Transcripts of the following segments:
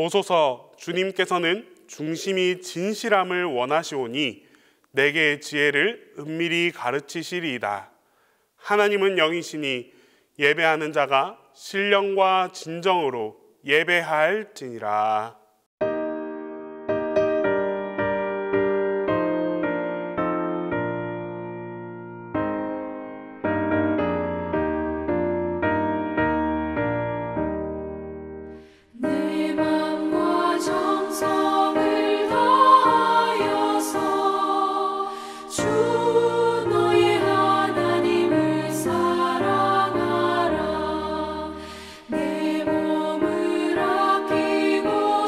보소서. 주님께서는 중심이 진실함을 원하시오니 내게 지혜를 은밀히 가르치시리이다. 하나님은 영이시니 예배하는 자가 신령과 진정으로 예배할지니라. 내 몸을 아끼고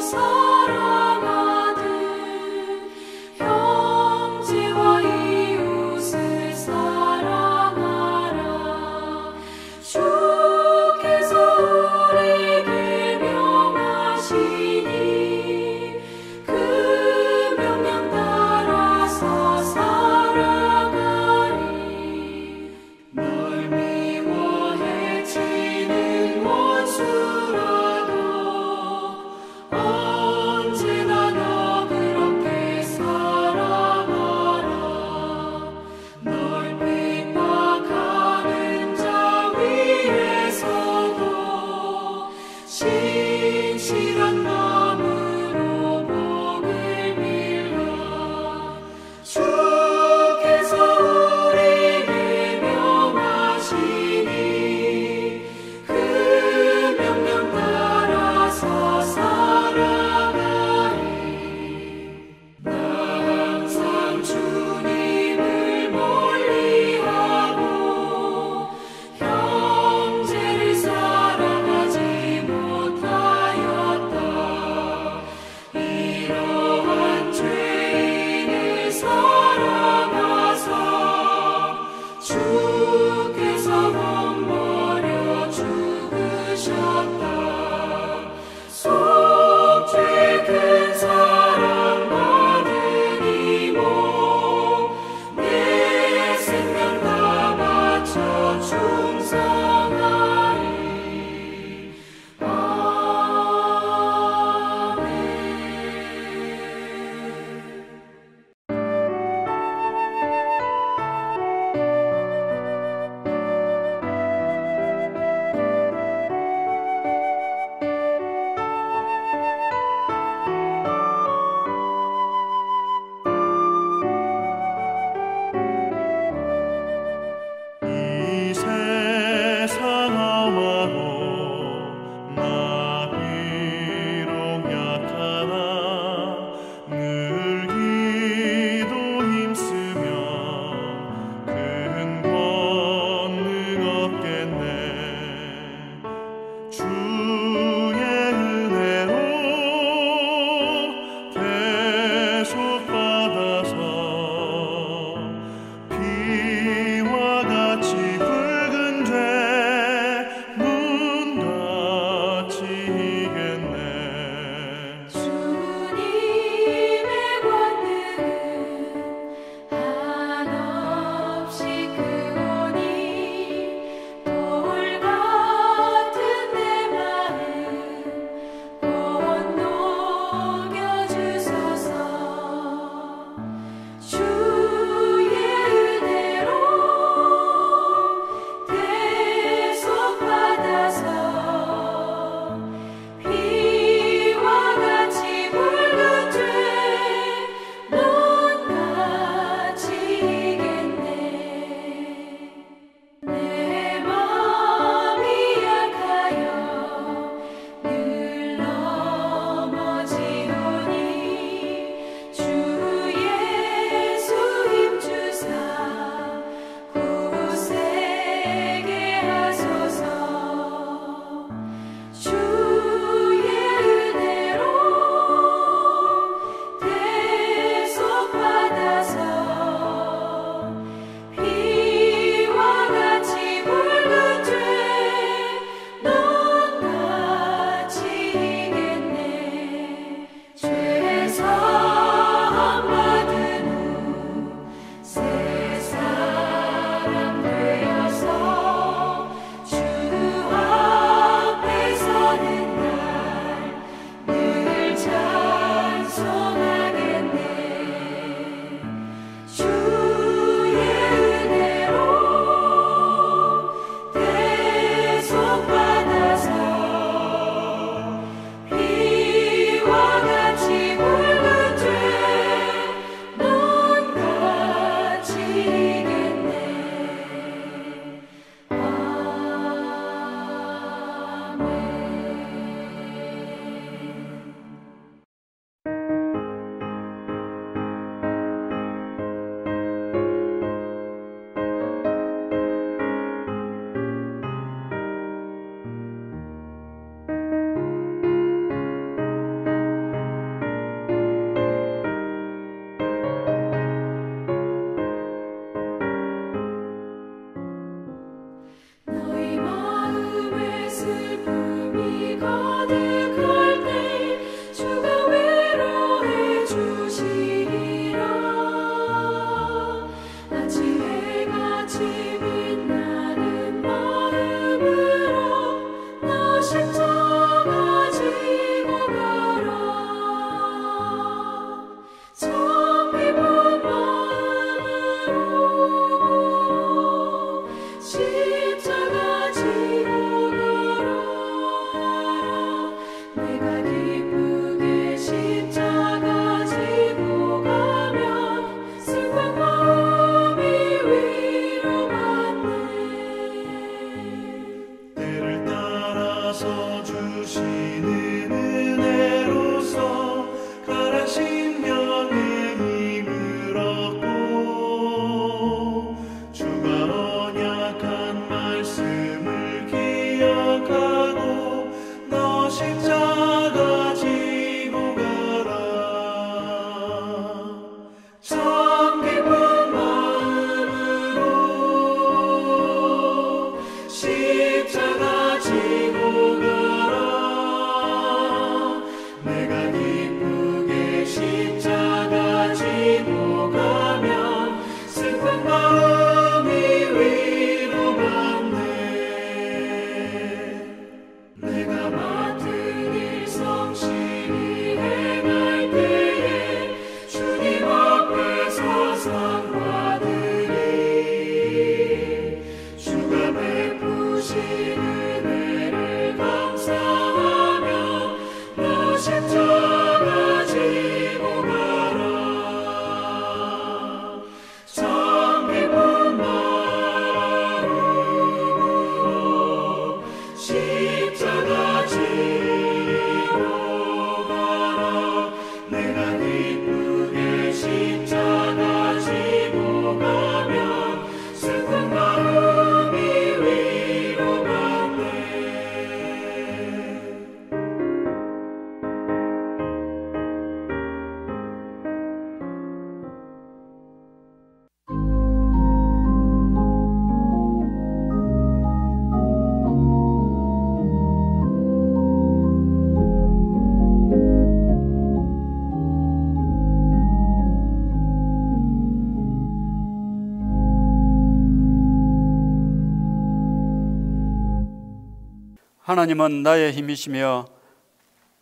하나님은 나의 힘이시며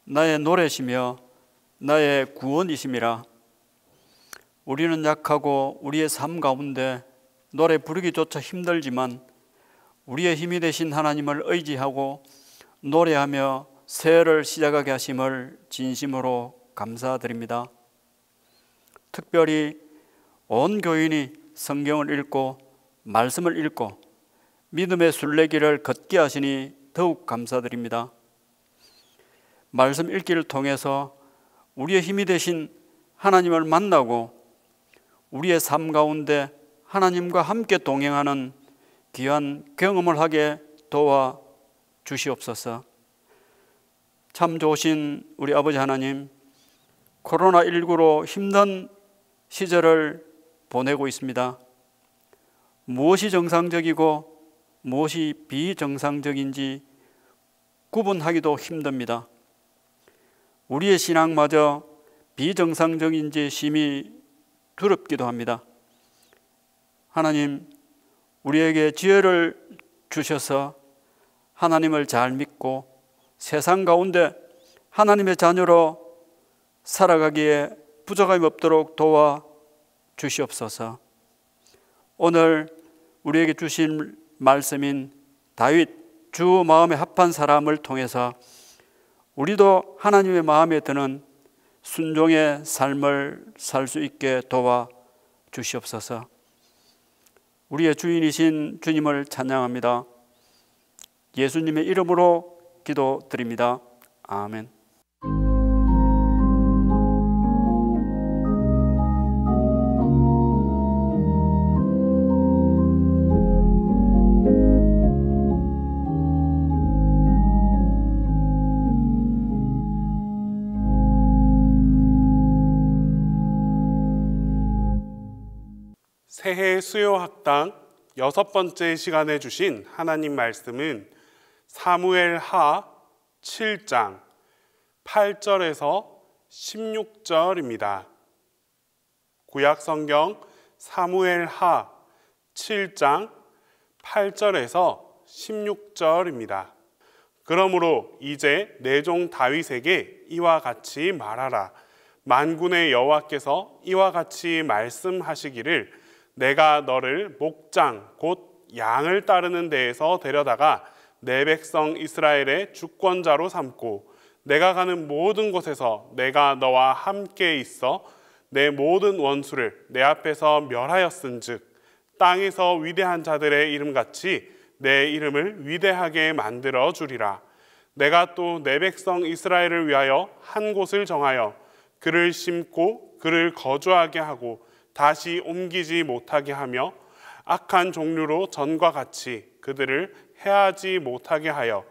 나의 노래시며 나의 구원이심이라. 우리는 약하고 우리의 삶 가운데 노래 부르기조차 힘들지만 우리의 힘이 되신 하나님을 의지하고 노래하며 새해를 시작하게 하심을 진심으로 감사드립니다. 특별히 온 교인이 성경을 읽고 말씀을 읽고 믿음의 순례길을 걷게 하시니 더욱 감사드립니다. 말씀 읽기를 통해서 우리의 힘이 되신 하나님을 만나고 우리의 삶 가운데 하나님과 함께 동행하는 귀한 경험을 하게 도와 주시옵소서. 참 좋으신 우리 아버지 하나님, 코로나19로 힘든 시절을 보내고 있습니다. 무엇이 정상적이고 무엇이 비정상적인지 구분하기도 힘듭니다. 우리의 신앙마저 비정상적인지 심히 두렵기도 합니다. 하나님, 우리에게 지혜를 주셔서 하나님을 잘 믿고 세상 가운데 하나님의 자녀로 살아가기에 부족함이 없도록 도와 주시옵소서. 오늘 우리에게 주신 말씀인 다윗 주 마음에 합한 사람을 통해서 우리도 하나님의 마음에 드는 순종의 삶을 살 수 있게 도와 주시옵소서. 우리의 주인이신 주님을 찬양합니다. 예수님의 이름으로 기도드립니다. 아멘. 새해 수요학당 6번째 시간에 주신 하나님 말씀은 사무엘하 7장 8절에서 16절입니다. 구약성경 사무엘하 7장 8절에서 16절입니다. 그러므로 이제 내 종 다윗에게 이와 같이 말하라. 만군의 여호와께서 이와 같이 말씀하시기를 내가 너를 목장 곧 양을 따르는 데에서 데려다가 내 백성 이스라엘의 주권자로 삼고 내가 가는 모든 곳에서 내가 너와 함께 있어 내 모든 원수를 내 앞에서 멸하였은즉 땅에서 위대한 자들의 이름같이 내 이름을 위대하게 만들어 주리라. 내가 또 내 백성 이스라엘을 위하여 한 곳을 정하여 그를 심고 그를 거주하게 하고 다시 옮기지 못하게 하며 악한 종류로 전과 같이 그들을 해하지 못하게 하여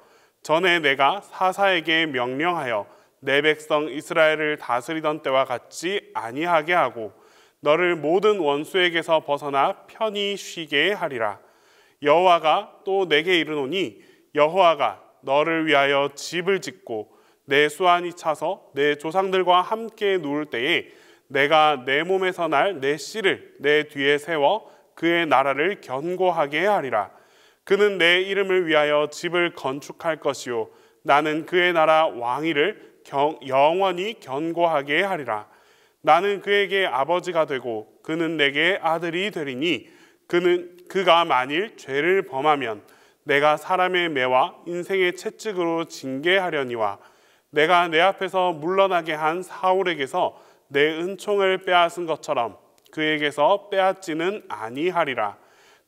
전에 내가 사사에게 명령하여 내 백성 이스라엘을 다스리던 때와 같이 아니하게 하고 너를 모든 원수에게서 벗어나 편히 쉬게 하리라. 여호와가 또 내게 이르노니 여호와가 너를 위하여 집을 짓고 내 수완이 차서 내 조상들과 함께 누울 때에 내가 내 몸에서 날 내 씨를 내 뒤에 세워 그의 나라를 견고하게 하리라. 그는 내 이름을 위하여 집을 건축할 것이요 나는 그의 나라 왕위를 영원히 견고하게 하리라. 나는 그에게 아버지가 되고 그는 내게 아들이 되리니 그가 만일 죄를 범하면 내가 사람의 매와 인생의 채찍으로 징계하려니와 내가 내 앞에서 물러나게 한 사울에게서 내 은총을 빼앗은 것처럼 그에게서 빼앗지는 아니하리라.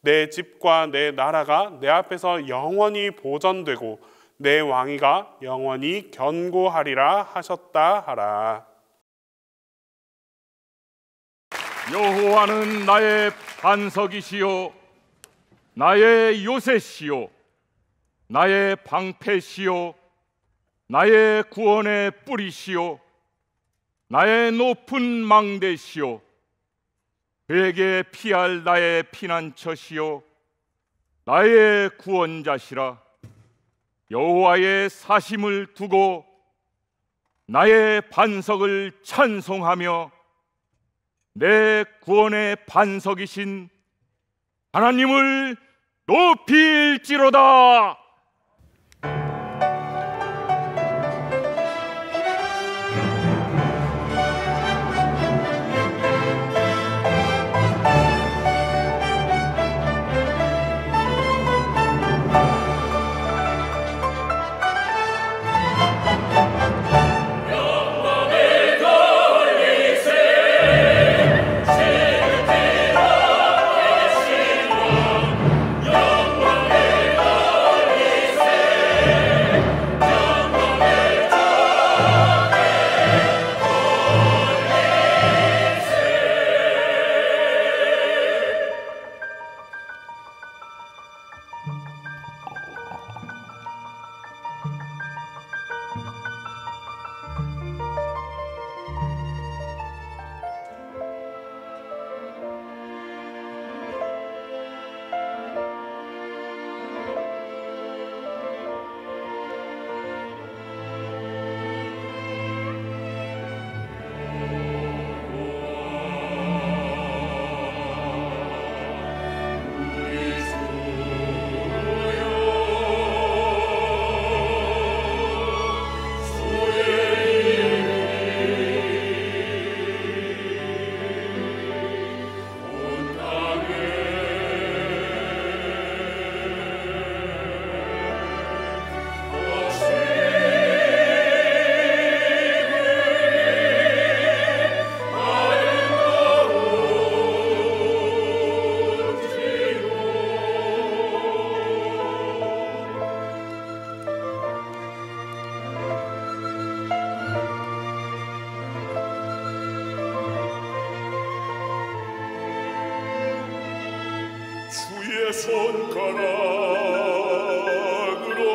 내 집과 내 나라가 내 앞에서 영원히 보존되고 내 왕위가 영원히 견고하리라 하셨다 하라. 여호와는 나의 반석이시요 나의 요새시요 나의 방패시요 나의 구원의 뿌리시요 나의 높은 망대시요 그에게 피할 나의 피난처시요 나의 구원자시라. 여호와의 사심을 두고 나의 반석을 찬송하며 내 구원의 반석이신 하나님을 높일지로다. 손가락으로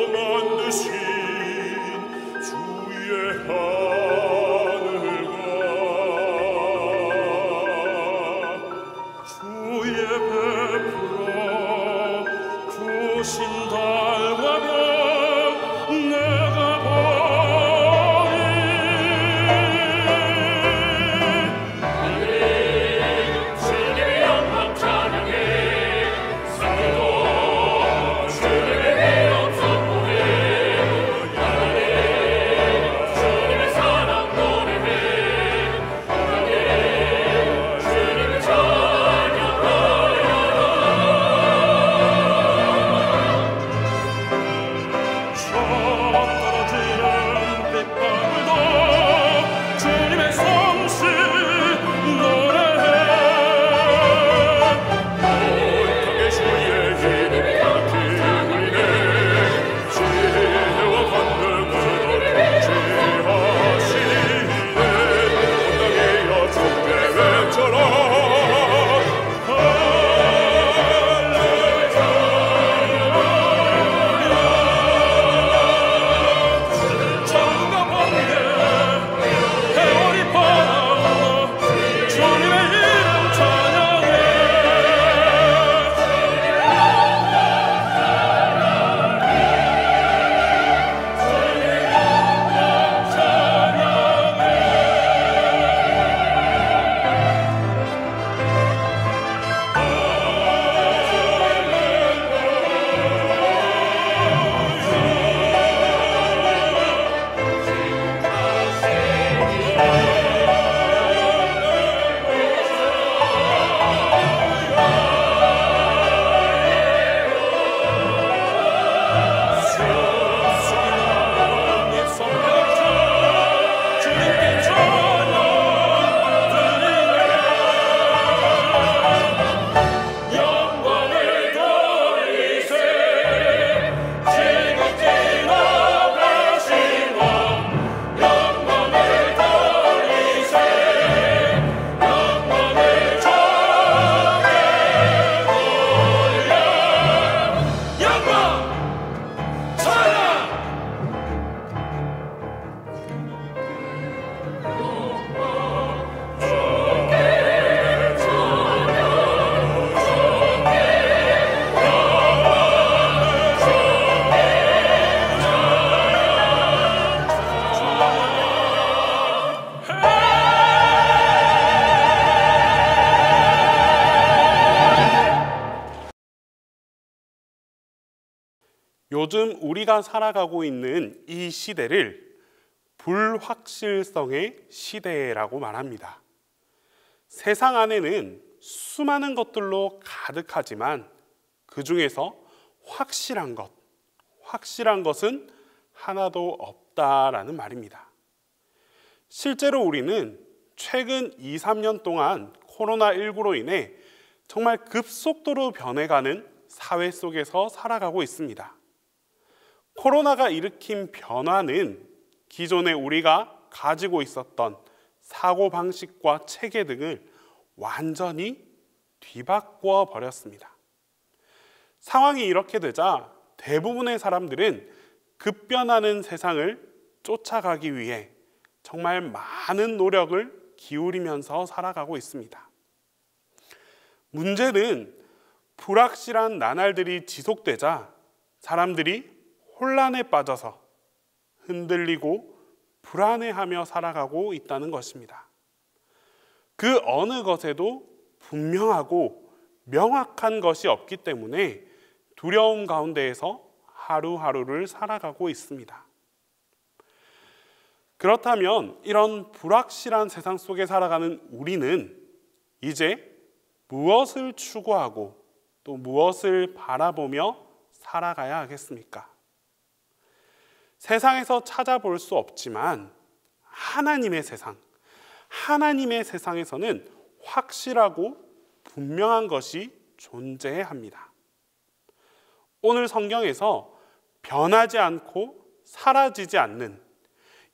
만드신 주의 하늘과 주의 베풀어 주신 달과 별 내가 보리 주님의 영광 찬양해 상도 주님의 위엄 선포해 하나님 주님의 사랑 노래해 하나님 주님의 떨어지는 빗방울도 주님의 성실 노래해 못하게 주의 힘이 가기위해 지혜와 권능으로 통치하시네 온당이여 주께 외쳐라 천국과 번개 해월이 바라보며 주님의 이름 찬양해 주님께 찬양 드리네 영광을 돌리세 지극히 높으신 왕 영광을 돌리세 영광을 저게 돌려 영광 찬양 요즘 우리가 살아가고 있는 이 시대를 불확실성의 시대라고 말합니다. 세상 안에는 수많은 것들로 가득하지만 그 중에서 확실한 것은 하나도 없다라는 말입니다. 실제로 우리는 최근 2, 3년 동안 코로나19로 인해 정말 급속도로 변해가는 사회 속에서 살아가고 있습니다. 코로나가 일으킨 변화는 기존에 우리가 가지고 있었던 사고방식과 체계 등을 완전히 뒤바꿔 버렸습니다. 상황이 이렇게 되자 대부분의 사람들은 급변하는 세상을 쫓아가기 위해 정말 많은 노력을 기울이면서 살아가고 있습니다. 문제는 불확실한 나날들이 지속되자 사람들이 혼란에 빠져서 흔들리고 불안해하며 살아가고 있다는 것입니다. 그 어느 것에도 분명하고 명확한 것이 없기 때문에 두려움 가운데에서 하루하루를 살아가고 있습니다. 그렇다면 이런 불확실한 세상 속에 살아가는 우리는 이제 무엇을 추구하고 또 무엇을 바라보며 살아가야 하겠습니까? 세상에서 찾아볼 수 없지만 하나님의 세상에서는 확실하고 분명한 것이 존재해야 합니다. 오늘 성경에서 변하지 않고 사라지지 않는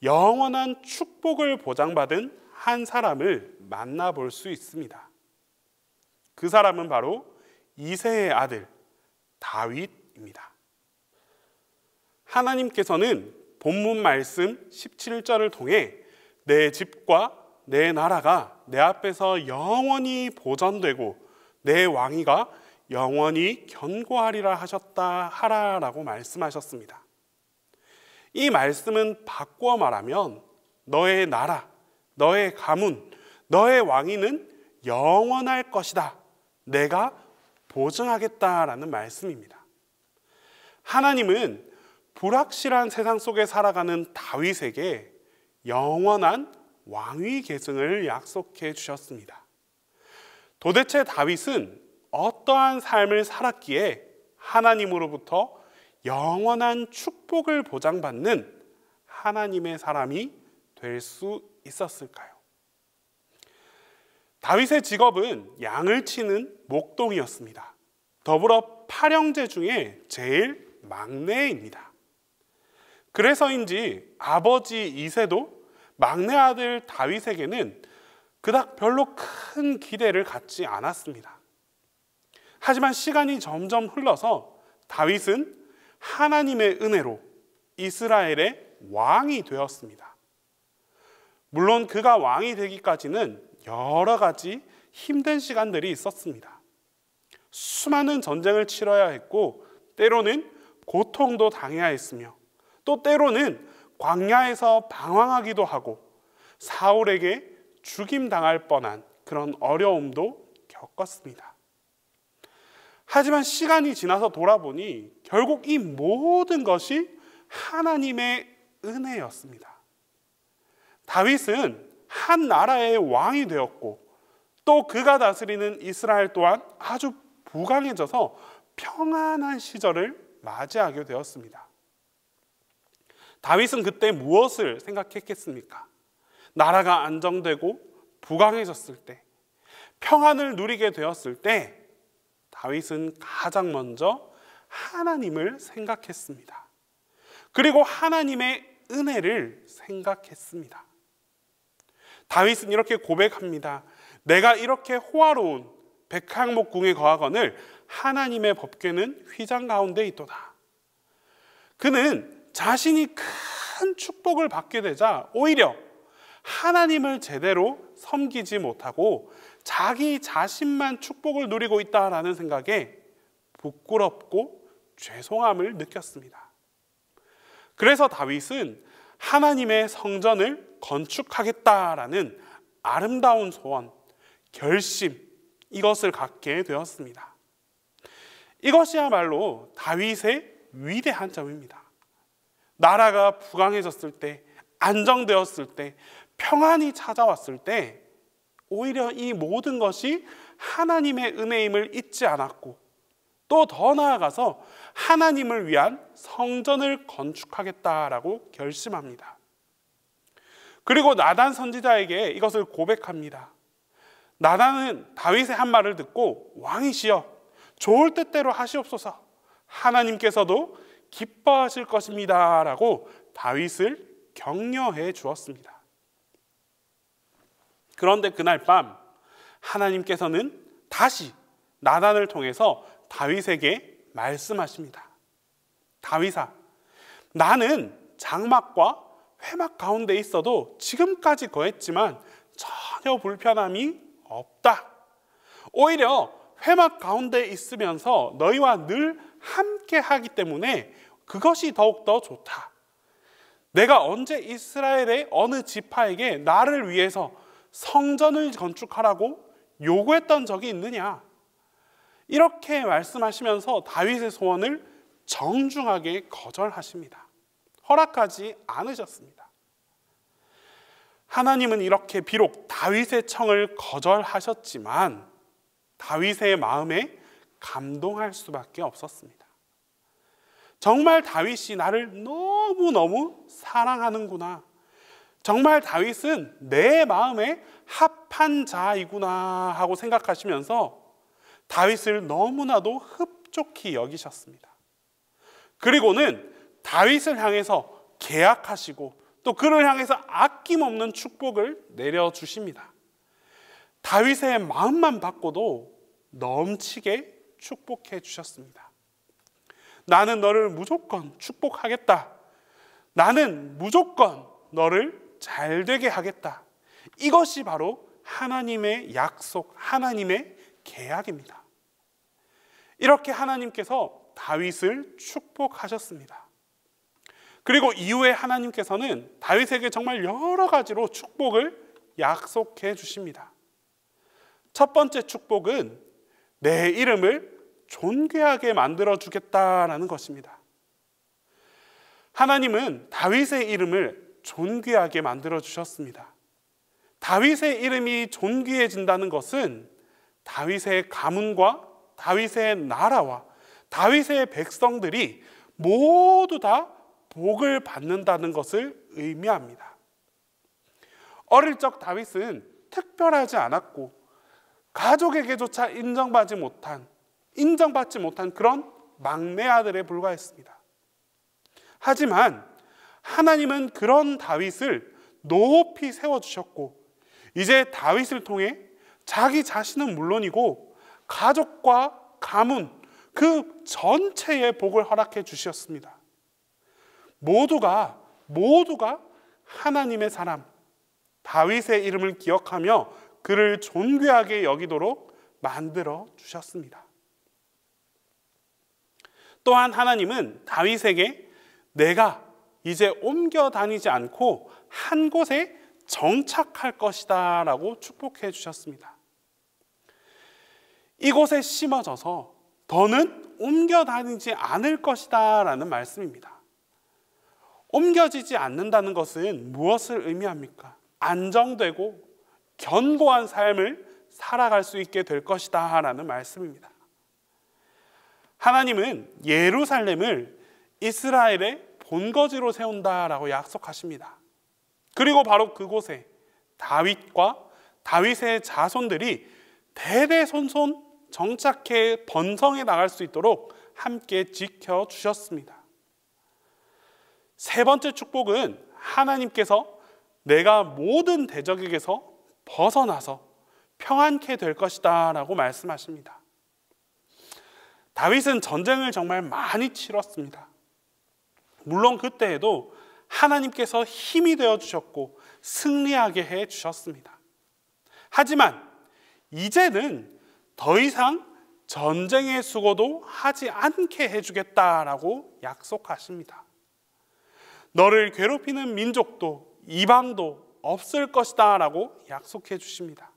영원한 축복을 보장받은 한 사람을 만나볼 수 있습니다. 그 사람은 바로 이새의 아들 다윗입니다. 하나님께서는 본문 말씀 17절을 통해 내 집과 내 나라가 내 앞에서 영원히 보존되고 내 왕위가 영원히 견고하리라 하라라고 말씀하셨습니다. 이 말씀은 바꾸어 말하면 너의 나라, 너의 가문, 너의 왕위는 영원할 것이다. 내가 보증하겠다라는 말씀입니다. 하나님은 불확실한 세상 속에 살아가는 다윗에게 영원한 왕위 계승을 약속해 주셨습니다. 도대체 다윗은 어떠한 삶을 살았기에 하나님으로부터 영원한 축복을 보장받는 하나님의 사람이 될 수 있었을까요? 다윗의 직업은 양을 치는 목동이었습니다. 더불어 8형제 중에 제일 막내입니다. 그래서인지 아버지 이새도 막내 아들 다윗에게는 그닥 별로 큰 기대를 갖지 않았습니다. 하지만 시간이 점점 흘러서 다윗은 하나님의 은혜로 이스라엘의 왕이 되었습니다. 물론 그가 왕이 되기까지는 여러 가지 힘든 시간들이 있었습니다. 수많은 전쟁을 치러야 했고 때로는 고통도 당해야 했으며 또 때로는 광야에서 방황하기도 하고 사울에게 죽임당할 뻔한 그런 어려움도 겪었습니다. 하지만 시간이 지나서 돌아보니 결국 이 모든 것이 하나님의 은혜였습니다. 다윗은 한 나라의 왕이 되었고 또 그가 다스리는 이스라엘 또한 아주 부강해져서 평안한 시절을 맞이하게 되었습니다. 다윗은 그때 무엇을 생각했겠습니까? 나라가 안정되고 부강해졌을 때, 평안을 누리게 되었을 때 다윗은 가장 먼저 하나님을 생각했습니다. 그리고 하나님의 은혜를 생각했습니다. 다윗은 이렇게 고백합니다. 내가 이렇게 호화로운 백향목궁에 거하거늘 하나님의 법궤는 휘장 가운데 있도다. 그는 자신이 큰 축복을 받게 되자 오히려 하나님을 제대로 섬기지 못하고 자기 자신만 축복을 누리고 있다라는 생각에 부끄럽고 죄송함을 느꼈습니다. 그래서 다윗은 하나님의 성전을 건축하겠다라는 아름다운 소원, 결심, 이것을 갖게 되었습니다. 이것이야말로 다윗의 위대한 점입니다. 나라가 부강해졌을 때, 안정되었을 때, 평안이 찾아왔을 때 오히려 이 모든 것이 하나님의 은혜임을 잊지 않았고 또 더 나아가서 하나님을 위한 성전을 건축하겠다라고 결심합니다. 그리고 나단 선지자에게 이것을 고백합니다. 나단은 다윗의 한 말을 듣고 왕이시여 좋을 뜻대로 하시옵소서 하나님께서도 기뻐하실 것입니다 라고 다윗을 격려해 주었습니다. 그런데 그날 밤 하나님께서는 다시 나단을 통해서 다윗에게 말씀하십니다. 다윗아, 나는 장막과 회막 가운데 있어도 지금까지 거했지만 전혀 불편함이 없다. 오히려 회막 가운데 있으면서 너희와 늘 함께 하기 때문에 그것이 더욱더 좋다. 내가 언제 이스라엘의 어느 지파에게 나를 위해서 성전을 건축하라고 요구했던 적이 있느냐? 이렇게 말씀하시면서 다윗의 소원을 정중하게 거절하십니다. 허락하지 않으셨습니다. 하나님은 이렇게 비록 다윗의 청을 거절하셨지만 다윗의 마음에 감동할 수밖에 없었습니다. 정말 다윗이 나를 너무너무 사랑하는구나. 정말 다윗은 내 마음에 합한 자이구나 하고 생각하시면서 다윗을 너무나도 흡족히 여기셨습니다. 그리고는 다윗을 향해서 계약하시고 또 그를 향해서 아낌없는 축복을 내려주십니다. 다윗의 마음만 바꿔도 넘치게 축복해 주셨습니다. 나는 너를 무조건 축복하겠다. 나는 무조건 너를 잘되게 하겠다. 이것이 바로 하나님의 약속, 하나님의 계약입니다. 이렇게 하나님께서 다윗을 축복하셨습니다. 그리고 이후에 하나님께서는 다윗에게 정말 여러 가지로 축복을 약속해 주십니다. 첫 번째 축복은 내 이름을 존귀하게 만들어 주겠다라는 것입니다. 하나님은 다윗의 이름을 존귀하게 만들어 주셨습니다. 다윗의 이름이 존귀해진다는 것은 다윗의 가문과 다윗의 나라와 다윗의 백성들이 모두 다 복을 받는다는 것을 의미합니다. 어릴 적 다윗은 특별하지 않았고 가족에게조차 인정받지 못한 그런 막내 아들에 불과했습니다. 하지만 하나님은 그런 다윗을 높이 세워주셨고 이제 다윗을 통해 자기 자신은 물론이고 가족과 가문 그 전체의 복을 허락해 주셨습니다. 모두가 하나님의 사람 다윗의 이름을 기억하며 그를 존귀하게 여기도록 만들어 주셨습니다. 또한 하나님은 다윗에게 내가 이제 옮겨 다니지 않고 한 곳에 정착할 것이다 라고 축복해 주셨습니다. 이곳에 심어져서 더는 옮겨 다니지 않을 것이다 라는 말씀입니다. 옮겨지지 않는다는 것은 무엇을 의미합니까? 안정되고 견고한 삶을 살아갈 수 있게 될 것이다 라는 말씀입니다. 하나님은 예루살렘을 이스라엘의 본거지로 세운다라고 약속하십니다. 그리고 바로 그곳에 다윗과 다윗의 자손들이 대대손손 정착해 번성해 나갈 수 있도록 함께 지켜주셨습니다. 세 번째 축복은 하나님께서 내가 모든 대적에게서 벗어나서 평안케 될 것이다 라고 말씀하십니다. 다윗은 전쟁을 정말 많이 치렀습니다. 물론 그때에도 하나님께서 힘이 되어주셨고 승리하게 해주셨습니다. 하지만 이제는 더 이상 전쟁의 수고도 하지 않게 해주겠다라고 약속하십니다. 너를 괴롭히는 민족도 이방도 없을 것이다 라고 약속해 주십니다.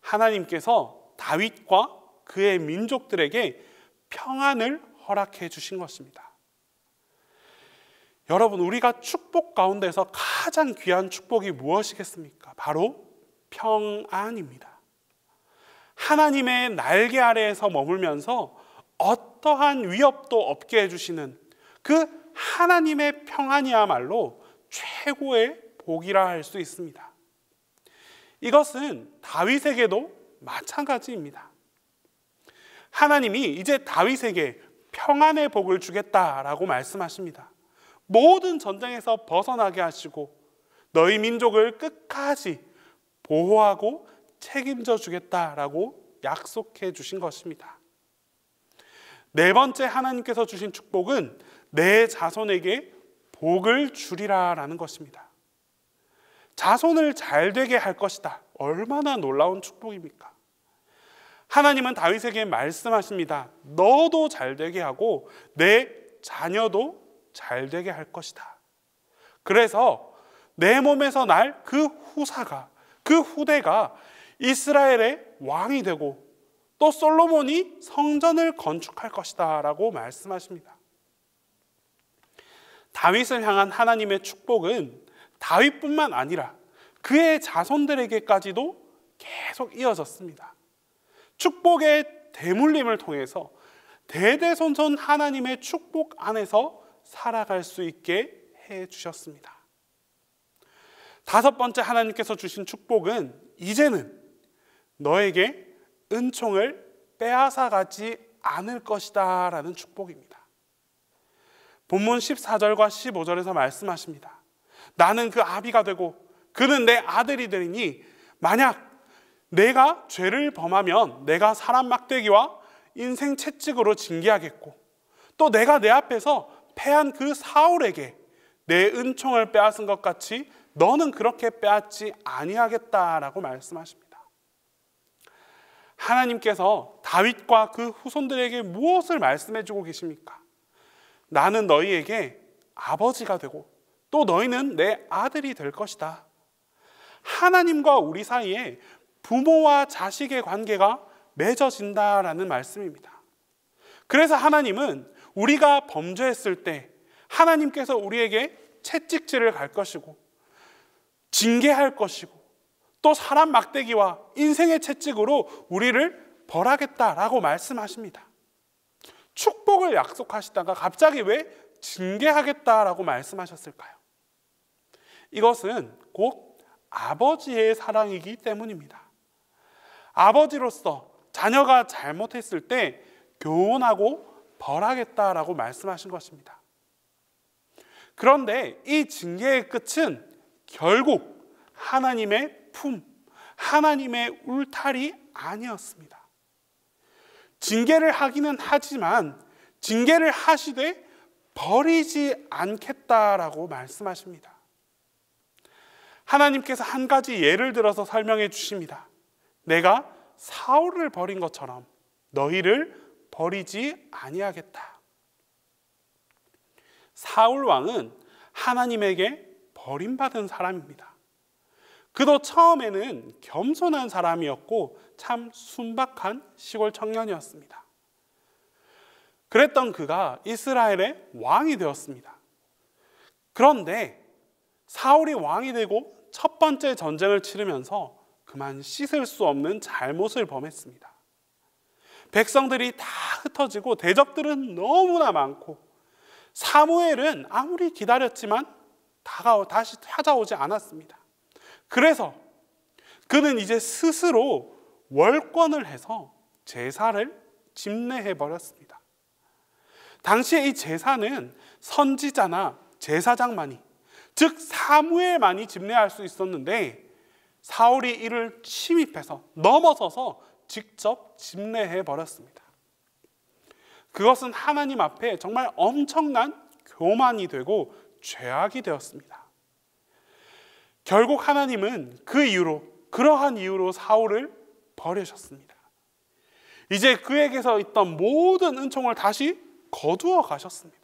하나님께서 다윗과 그의 민족들에게 평안을 허락해 주신 것입니다. 여러분, 우리가 축복 가운데서 가장 귀한 축복이 무엇이겠습니까? 바로 평안입니다. 하나님의 날개 아래에서 머물면서 어떠한 위협도 없게 해주시는 그 하나님의 평안이야말로 최고의 복이라 할 수 있습니다. 이것은 다윗에게도 마찬가지입니다. 하나님이 이제 다윗에게 평안의 복을 주겠다라고 말씀하십니다. 모든 전쟁에서 벗어나게 하시고 너희 민족을 끝까지 보호하고 책임져 주겠다라고 약속해 주신 것입니다. 네 번째 하나님께서 주신 축복은 내 자손에게 복을 주리라라는 것입니다. 자손을 잘되게 할 것이다. 얼마나 놀라운 축복입니까? 하나님은 다윗에게 말씀하십니다. 너도 잘되게 하고 내 자녀도 잘되게 할 것이다. 그래서 내 몸에서 날 그 후사가, 그 후대가 이스라엘의 왕이 되고 또 솔로몬이 성전을 건축할 것이다 라고 말씀하십니다. 다윗을 향한 하나님의 축복은 다윗뿐만 아니라 그의 자손들에게까지도 계속 이어졌습니다. 축복의 대물림을 통해서 대대손손 하나님의 축복 안에서 살아갈 수 있게 해주셨습니다. 다섯 번째 하나님께서 주신 축복은 이제는 너에게 은총을 빼앗아가지 않을 것이다 라는 축복입니다. 본문 14절과 15절에서 말씀하십니다. 나는 그 아비가 되고 그는 내 아들이 되리니 만약 내가 죄를 범하면 내가 사람 막대기와 인생 채찍으로 징계하겠고 또 내가 내 앞에서 패한 그 사울에게 내 은총을 빼앗은 것 같이 너는 그렇게 빼앗지 아니하겠다라고 말씀하십니다. 하나님께서 다윗과 그 후손들에게 무엇을 말씀해 주고 계십니까? 나는 너희에게 아버지가 되고 또 너희는 내 아들이 될 것이다. 하나님과 우리 사이에 부모와 자식의 관계가 맺어진다라는 말씀입니다. 그래서 하나님은 우리가 범죄했을 때 하나님께서 우리에게 채찍질을 갈 것이고 징계할 것이고 또 사람 막대기와 인생의 채찍으로 우리를 벌하겠다라고 말씀하십니다. 축복을 약속하시다가 갑자기 왜 징계하겠다라고 말씀하셨을까요? 이것은 곧 아버지의 사랑이기 때문입니다. 아버지로서 자녀가 잘못했을 때 교훈하고 벌하겠다라고 말씀하신 것입니다. 그런데 이 징계의 끝은 결국 하나님의 품, 하나님의 울타리 아니었습니다. 징계를 하기는 하지만 징계를 하시되 버리지 않겠다라고 말씀하십니다. 하나님께서 한 가지 예를 들어서 설명해 주십니다. 내가 사울을 버린 것처럼 너희를 버리지 아니하겠다. 사울 왕은 하나님에게 버림받은 사람입니다. 그도 처음에는 겸손한 사람이었고 참 순박한 시골 청년이었습니다. 그랬던 그가 이스라엘의 왕이 되었습니다. 그런데 사울이 왕이 되고 첫 번째 전쟁을 치르면서 그만 씻을 수 없는 잘못을 범했습니다. 백성들이 다 흩어지고 대적들은 너무나 많고 사무엘은 아무리 기다렸지만 다시 찾아오지 않았습니다. 그래서 그는 이제 스스로 월권을 해서 제사를 집례해 버렸습니다. 당시에 이 제사는 선지자나 제사장만이, 즉 사무엘만이 집례할 수 있었는데 사울이 이를 침입해서 넘어서서 직접 집례해 버렸습니다. 그것은 하나님 앞에 정말 엄청난 교만이 되고 죄악이 되었습니다. 결국 하나님은 그러한 이유로 사울을 버리셨습니다. 이제 그에게서 있던 모든 은총을 다시 거두어 가셨습니다.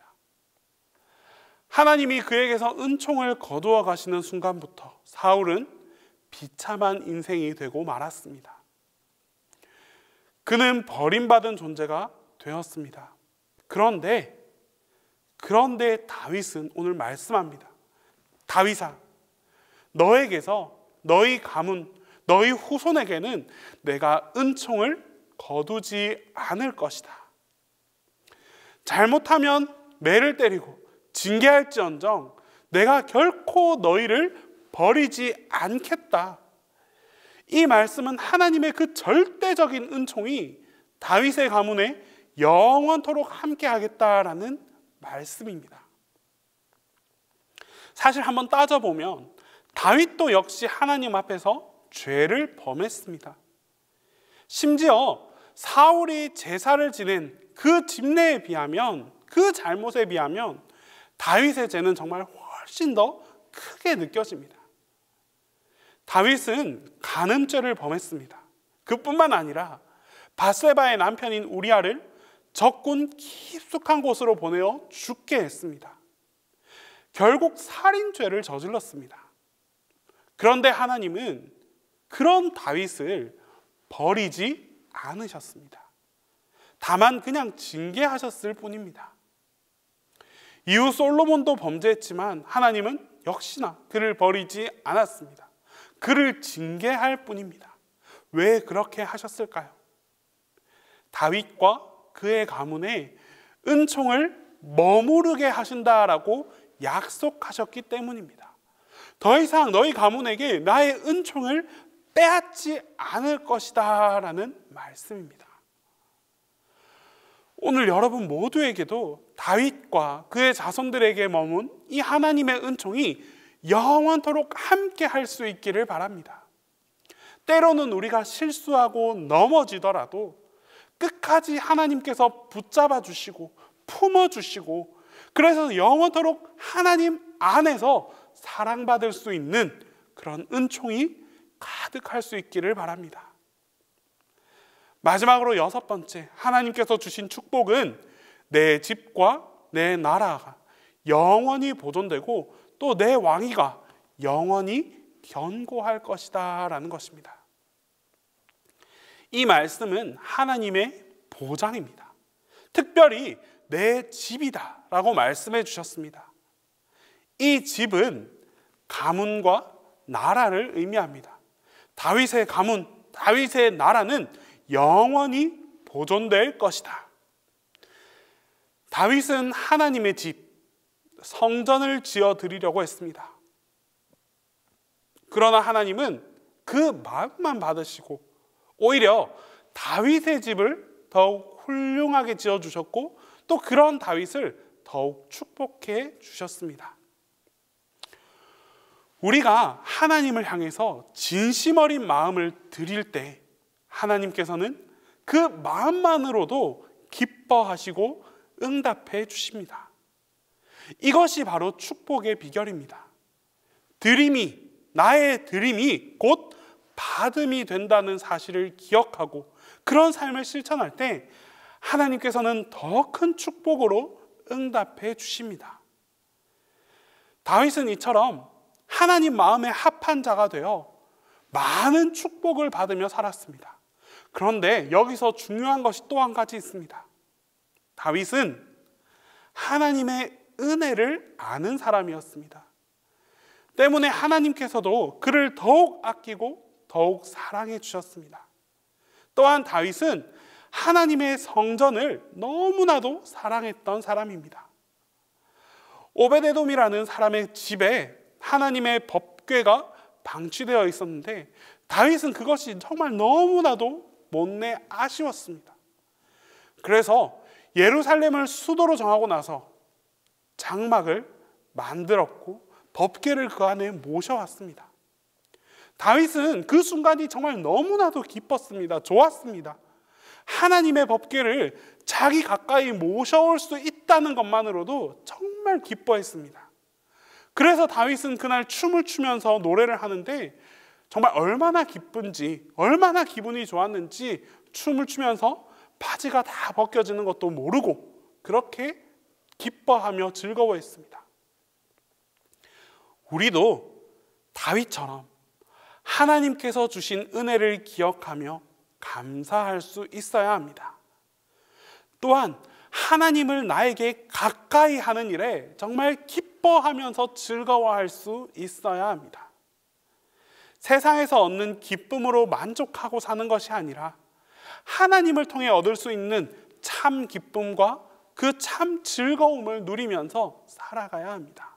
하나님이 그에게서 은총을 거두어 가시는 순간부터 사울은 비참한 인생이 되고 말았습니다. 그는 버림받은 존재가 되었습니다. 그런데 다윗은 오늘 말씀합니다. 다윗아, 너에게서 너희 가문, 너희 후손에게는 내가 은총을 거두지 않을 것이다. 잘못하면 매를 때리고 징계할지언정 내가 결코 너희를 버리지 않겠다. 이 말씀은 하나님의 그 절대적인 은총이 다윗의 가문에 영원토록 함께하겠다라는 말씀입니다. 사실 한번 따져보면 다윗도 역시 하나님 앞에서 죄를 범했습니다. 심지어 사울이 제사를 지낸 그 집례에 비하면, 그 잘못에 비하면 다윗의 죄는 정말 훨씬 더 크게 느껴집니다. 다윗은 간음죄를 범했습니다. 그뿐만 아니라 밧세바의 남편인 우리아를 적군 깊숙한 곳으로 보내어 죽게 했습니다. 결국 살인죄를 저질렀습니다. 그런데 하나님은 그런 다윗을 버리지 않으셨습니다. 다만 그냥 징계하셨을 뿐입니다. 이후 솔로몬도 범죄했지만 하나님은 역시나 그를 버리지 않았습니다. 그를 징계할 뿐입니다. 왜 그렇게 하셨을까요? 다윗과 그의 가문에 은총을 머무르게 하신다라고 약속하셨기 때문입니다. 더 이상 너희 가문에게 나의 은총을 빼앗지 않을 것이다 라는 말씀입니다. 오늘 여러분 모두에게도 다윗과 그의 자손들에게 머문 이 하나님의 은총이 영원토록 함께 할 수 있기를 바랍니다. 때로는 우리가 실수하고 넘어지더라도 끝까지 하나님께서 붙잡아 주시고 품어주시고, 그래서 영원토록 하나님 안에서 사랑받을 수 있는 그런 은총이 가득할 수 있기를 바랍니다. 마지막으로 6번째, 하나님께서 주신 축복은 내 집과 내 나라가 영원히 보존되고 또 내 왕위가 영원히 견고할 것이다 라는 것입니다. 이 말씀은 하나님의 보장입니다. 특별히 내 집이다 라고 말씀해 주셨습니다. 이 집은 가문과 나라를 의미합니다. 다윗의 가문, 다윗의 나라는 영원히 보존될 것이다. 다윗은 하나님의 집, 성전을 지어 드리려고 했습니다. 그러나 하나님은 그 마음만 받으시고 오히려 다윗의 집을 더욱 훌륭하게 지어주셨고 또 그런 다윗을 더욱 축복해 주셨습니다. 우리가 하나님을 향해서 진심 어린 마음을 드릴 때 하나님께서는 그 마음만으로도 기뻐하시고 응답해 주십니다. 이것이 바로 축복의 비결입니다. 나의 드림이 곧 받음이 된다는 사실을 기억하고 그런 삶을 실천할 때 하나님께서는 더 큰 축복으로 응답해 주십니다. 다윗은 이처럼 하나님 마음에 합한 자가 되어 많은 축복을 받으며 살았습니다. 그런데 여기서 중요한 것이 또 한 가지 있습니다. 다윗은 하나님의 은혜를 아는 사람이었습니다. 때문에 하나님께서도 그를 더욱 아끼고 더욱 사랑해 주셨습니다. 또한 다윗은 하나님의 성전을 너무나도 사랑했던 사람입니다. 오베데돔이라는 사람의 집에 하나님의 법궤가 방치되어 있었는데 다윗은 그것이 정말 너무나도 못내 아쉬웠습니다. 그래서 예루살렘을 수도로 정하고 나서 장막을 만들었고 법궤를 그 안에 모셔왔습니다. 다윗은 그 순간이 정말 너무나도 기뻤습니다. 좋았습니다. 하나님의 법궤를 자기 가까이 모셔올 수 있다는 것만으로도 정말 기뻐했습니다. 그래서 다윗은 그날 춤을 추면서 노래를 하는데 정말 얼마나 기쁜지, 얼마나 기분이 좋았는지 춤을 추면서 바지가 다 벗겨지는 것도 모르고 그렇게 기뻐하며 즐거워했습니다. 우리도 다윗처럼 하나님께서 주신 은혜를 기억하며 감사할 수 있어야 합니다. 또한 하나님을 나에게 가까이 하는 일에 정말 기뻐하면서 즐거워할 수 있어야 합니다. 세상에서 얻는 기쁨으로 만족하고 사는 것이 아니라 하나님을 통해 얻을 수 있는 참 기쁨과 그 참 즐거움을 누리면서 살아가야 합니다.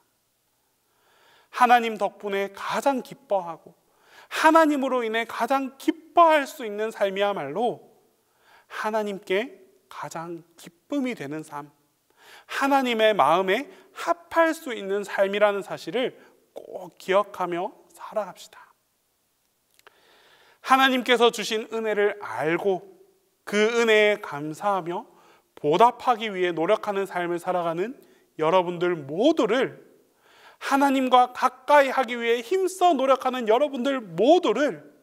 하나님 덕분에 가장 기뻐하고 하나님으로 인해 가장 기뻐할 수 있는 삶이야말로 하나님께 가장 기쁨이 되는 삶, 하나님의 마음에 합할 수 있는 삶이라는 사실을 꼭 기억하며 살아갑시다. 하나님께서 주신 은혜를 알고 그 은혜에 감사하며 보답하기 위해 노력하는 삶을 살아가는 여러분들 모두를, 하나님과 가까이 하기 위해 힘써 노력하는 여러분들 모두를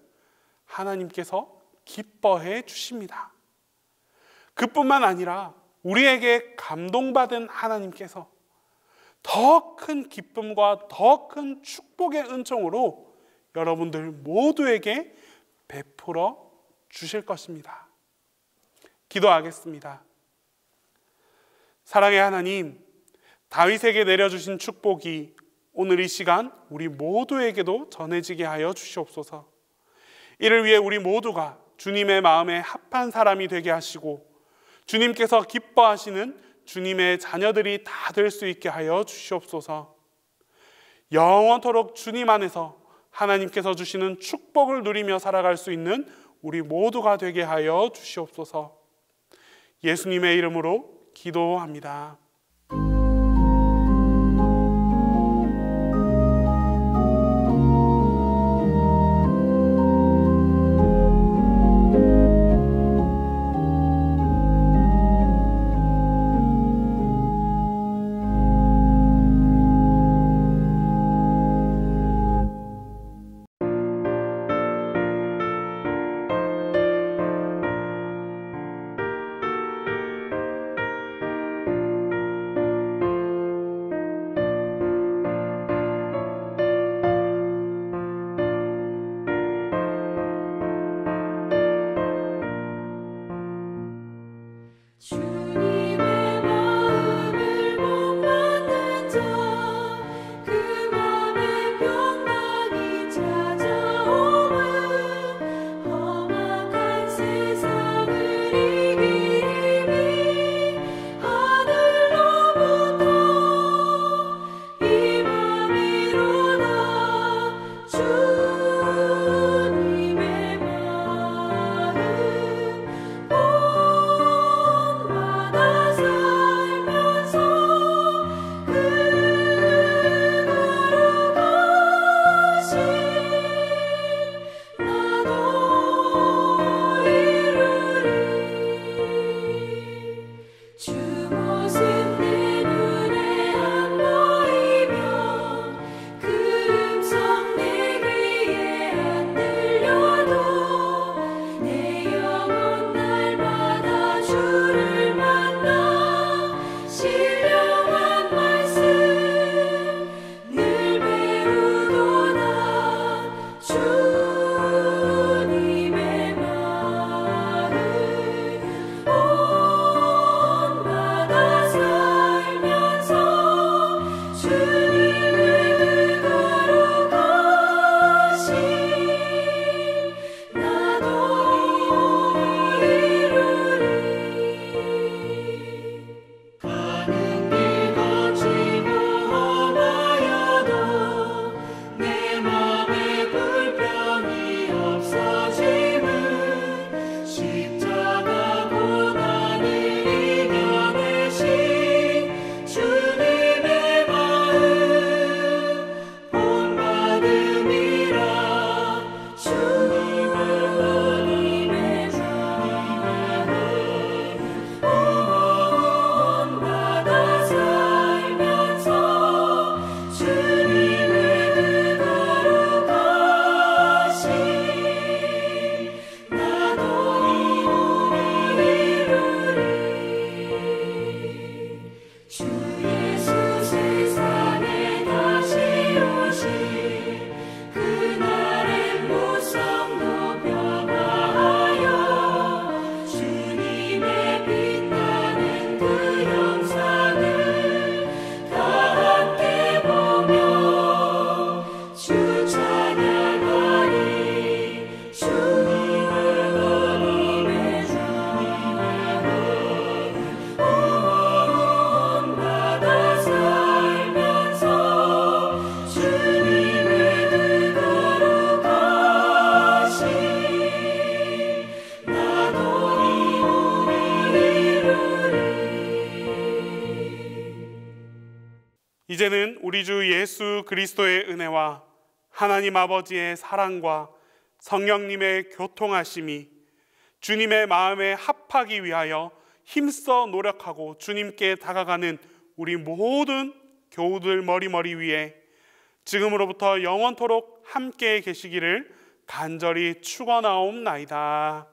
하나님께서 기뻐해 주십니다. 그뿐만 아니라 우리에게 감동받은 하나님께서 더 큰 기쁨과 더 큰 축복의 은총으로 여러분들 모두에게 베풀어 주실 것입니다. 기도하겠습니다. 사랑의 하나님, 다윗에게 내려주신 축복이 오늘 이 시간 우리 모두에게도 전해지게 하여 주시옵소서. 이를 위해 우리 모두가 주님의 마음에 합한 사람이 되게 하시고 주님께서 기뻐하시는 주님의 자녀들이 다 될 수 있게 하여 주시옵소서. 영원토록 주님 안에서 하나님께서 주시는 축복을 누리며 살아갈 수 있는 우리 모두가 되게 하여 주시옵소서. 예수님의 이름으로 기도합니다. 이제는 우리 주 예수 그리스도의 은혜와 하나님 아버지의 사랑과 성령님의 교통하심이 주님의 마음에 합하기 위하여 힘써 노력하고 주님께 다가가는 우리 모든 교우들 머리 위에 지금으로부터 영원토록 함께 계시기를 간절히 축원하옵나이다.